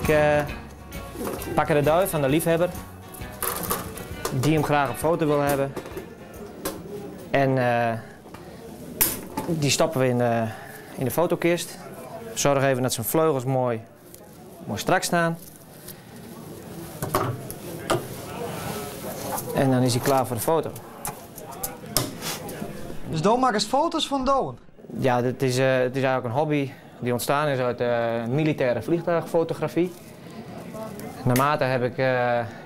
Ik pak er de duif van de liefhebber, die hem graag op foto wil hebben. En die stoppen we in de fotokist. Zorg even dat zijn vleugels mooi strak staan. En dan is hij klaar voor de foto. Dus Doon maakt eens foto's van Doon? Ja, het is eigenlijk een hobby die ontstaan is uit militaire vliegtuigfotografie. Naarmate heb ik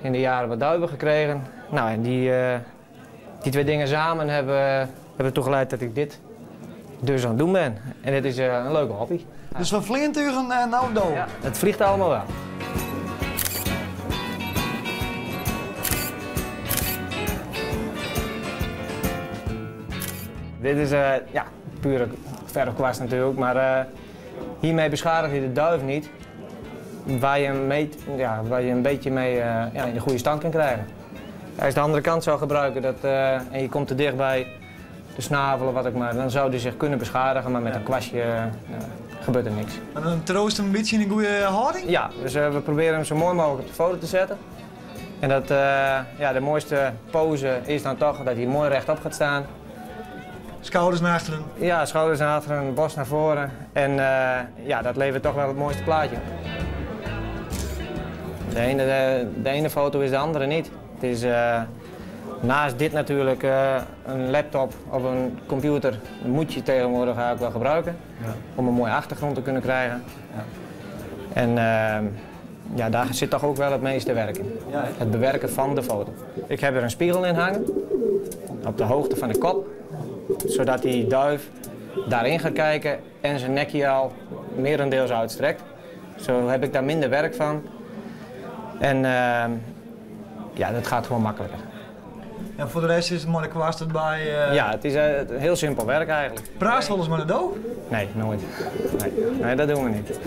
in de jaren wat duiven gekregen. Nou, en die twee dingen samen hebben ertoe geleid dat ik dit dus aan het doen ben. En dit is een leuke hobby. Dus van vlinturen naar Doon? Ja, het vliegt allemaal wel. Dit is ja, pure verfkwast natuurlijk, maar hiermee beschadig je de duif niet. Waar je een beetje mee in de goede stand kan krijgen. Als je de andere kant zou gebruiken en je komt te dicht bij de snavel of wat ook maar, dan zou die zich kunnen beschadigen, maar met een kwastje gebeurt er niks. En dan troost hem een beetje in een goede houding? Ja, dus we proberen hem zo mooi mogelijk op de foto te zetten. En dat, de mooiste pose is dan toch dat hij mooi rechtop gaat staan. Schouders naar achteren? Ja, schouders naar achteren, borst naar voren. En dat levert toch wel het mooiste plaatje. De ene foto is de andere niet. Het is naast dit natuurlijk een laptop of een computer. Dat moet je tegenwoordig eigenlijk wel gebruiken. Ja. Om een mooie achtergrond te kunnen krijgen. Ja. En daar zit toch ook wel het meeste werk in. Ja, het bewerken van de foto. Ik heb er een spiegel in hangen. Op de hoogte van de kop. Zodat die duif daarin gaat kijken en zijn nekje al merendeels uitstrekt. Zo heb ik daar minder werk van. En dat gaat gewoon makkelijker. En voor de rest is het mooi kwast erbij? Ja, het is heel simpel werk eigenlijk. Praat wel eens met een doof? Nee, nooit. Nee, dat doen we niet.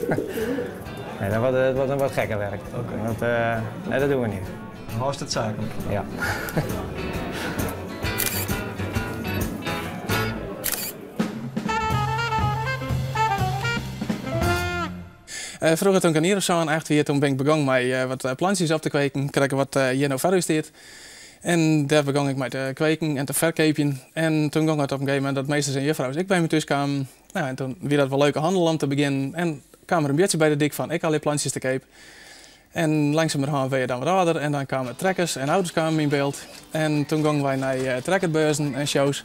Nee, dat wordt een wat gekker werk. Okay. Nee, dat doen we niet. Dan was het zakelijk. Ja. Vroeger toen ik een hier of zo aan echt toen ben ik begonnen met wat plantjes op te kweken. Kreeg ik wat hier nou verder steed. En daar begon ik met te kweken en te verkepen. En toen ging het op een gegeven moment dat meesters en juffrouws ik bij me thuis kwamen. Nou, en toen weer dat wel leuke handel om te beginnen. En kwam er een beetje bij de dik van ik al die plantjes te kopen. En langzamerhand werd je dan wat ouder en dan kwamen trekkers en auto's kwamen in beeld. En toen gingen wij naar trekkerbeurzen en shows.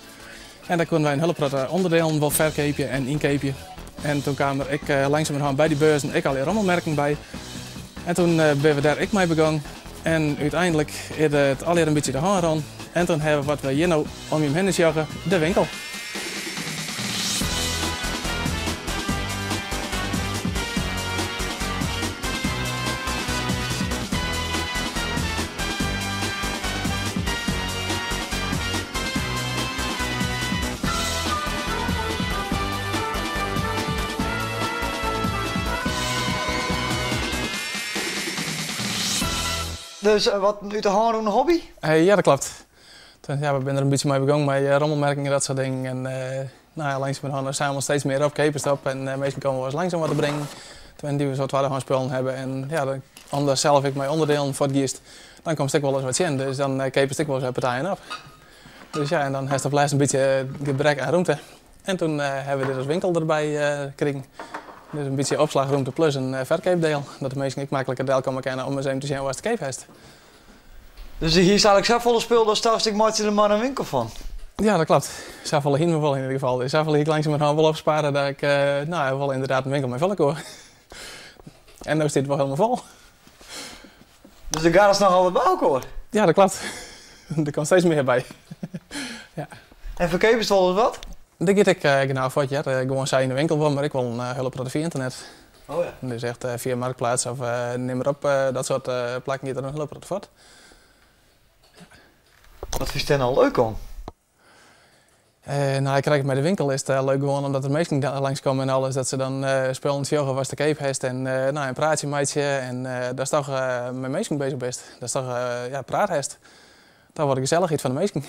En daar konden wij een hele grote onderdelen wel verkepen en inkepen. En toen kwam ik langzamerhand bij die beurzen ik al die rommelmerken bij. En toen ben we daar ik mee begonnen. En uiteindelijk is het alweer een beetje de hand aan. En toen hebben we wat we hier nou om je heen joggen, de winkel. Dus wat uit de hand een hobby? Ja, dat klopt. We zijn er een beetje mee begonnen met rommelmerken en dat soort dingen. En langzamerhand zijn we steeds meer op capers op en meestal komen we eens langzaam wat te brengen. Toen die we zo gewoon spullen hebben en dan anders zelf ik mijn onderdelen voor het giest, dan komt ik wel eens wat in. Dus dan capers ik wel eens partijen op. Dus ja, en dan heeft het op een beetje gebrek aan ruimte. En toen hebben we dit als winkel erbij gekregen. Dus een beetje opslagruimte plus een verkeepdeel. Dat de mensen niet makkelijker deel komen kennen om eens even te zien waar het cape heeft. Dus hier zal ik zelf volle spul, dan staf ik maar er maar een winkel van. Ja, dat klopt. Zelf wel in ieder geval. Dus zelf wil ik langzamerhand wel opsparen dat ik wel inderdaad een winkel mee vullen kan. En nu zit het wel helemaal vol. Dus de gaat nog altijd bij elkaar? Ja, dat klopt. Er komt steeds meer bij. Ja. En verkepen is wel eens wat? Dat get ik genau voor je. Gewoon zij in de winkel van, maar ik wil een hulp via internet. Oh ja. Dus echt via Marktplaats of neem maar op, dat soort plekken gaat er een hulp voor. Wat vind je er nou leuk aan? Ik krijg het bij de winkel is het leuk gewoon omdat er meesten langskomen en alles. Dat ze dan spullen vjoggen was de cape heeft en een praatje maatje. En dat is toch met meesten bezig best. Dat is toch praat heeft. Daar wordt gezelligheid van de meesten.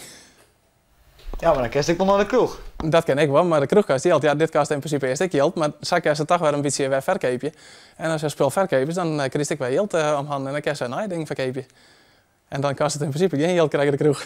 Ja, maar dan kerst ik wel naar de kroeg. Dat ken ik wel, maar de kroegkast die ja, dit kast in principe eerst ik geld, maar zakken ze toch weer een beetje weer verkopen. En als je spul verkoopt, dan krijg ik weer geld om handen en dan kan je een ding verkopen. En dan kost het in principe geen geld krijgen de kroeg.